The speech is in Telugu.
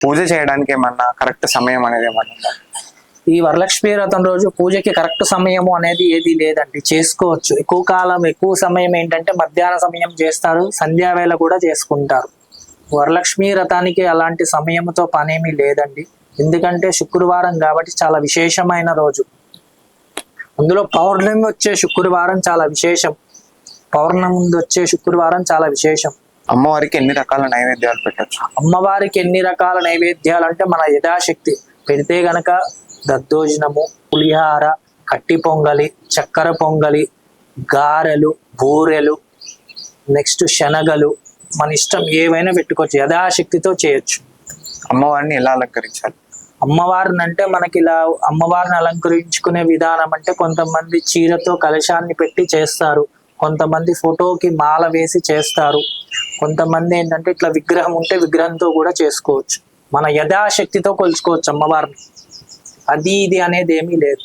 పూజ చేయడానికి ఏమన్నా కరెక్ట్ సమయం అనేది ఏమన్నా ఉందా? ఈ వరలక్ష్మి వ్రతం రోజు పూజకి కరెక్ట్ సమయము అనేది ఏది లేదండి, చేసుకోవచ్చు. ఎక్కువ కాలం ఎక్కువ సమయం ఏంటంటే మధ్యాహ్న సమయం చేస్తారు, సంధ్యావేళ కూడా చేసుకుంటారు. వరలక్ష్మి వ్రతానికి అలాంటి సమయంతో పనేమీ లేదండి. ఎందుకంటే శుక్రవారం కాబట్టి చాలా విశేషమైన రోజు. అందులో పౌర్ణమి వచ్చే శుక్రవారం చాలా విశేషం. పౌర్ణమి ముందు వచ్చే శుక్రవారం చాలా విశేషం. అమ్మవారికి ఎన్ని రకాల నైవేద్యాలు పెట్టచ్చు? అమ్మవారికి ఎన్ని రకాల నైవేద్యాలు అంటే మన యథాశక్తి పెడితే గనక దద్దోజనము, పులిహార, కట్టి పొంగలి, చక్కెర పొంగలి, గారెలు, బూరెలు, నెక్స్ట్ శనగలు, మన ఇష్టం ఏవైనా పెట్టుకోవచ్చు, యథాశక్తితో చేయొచ్చు. అమ్మవారిని ఎలా అలంకరించాలి? అమ్మవారిని అంటే మనకి ఇలా అమ్మవారిని అలంకరించుకునే విధానం అంటే కొంతమంది చీరతో కలశాన్ని పెట్టి చేస్తారు, కొంతమంది ఫోటోకి మాల వేసి చేస్తారు, కొంతమంది ఏంటంటే ఇట్లా విగ్రహం ఉంటే విగ్రహంతో కూడా చేసుకోవచ్చు. మన యథాశక్తితో కొలుచుకోవచ్చు అమ్మవారిని. అది ఇది అనేది ఏమీ లేదు.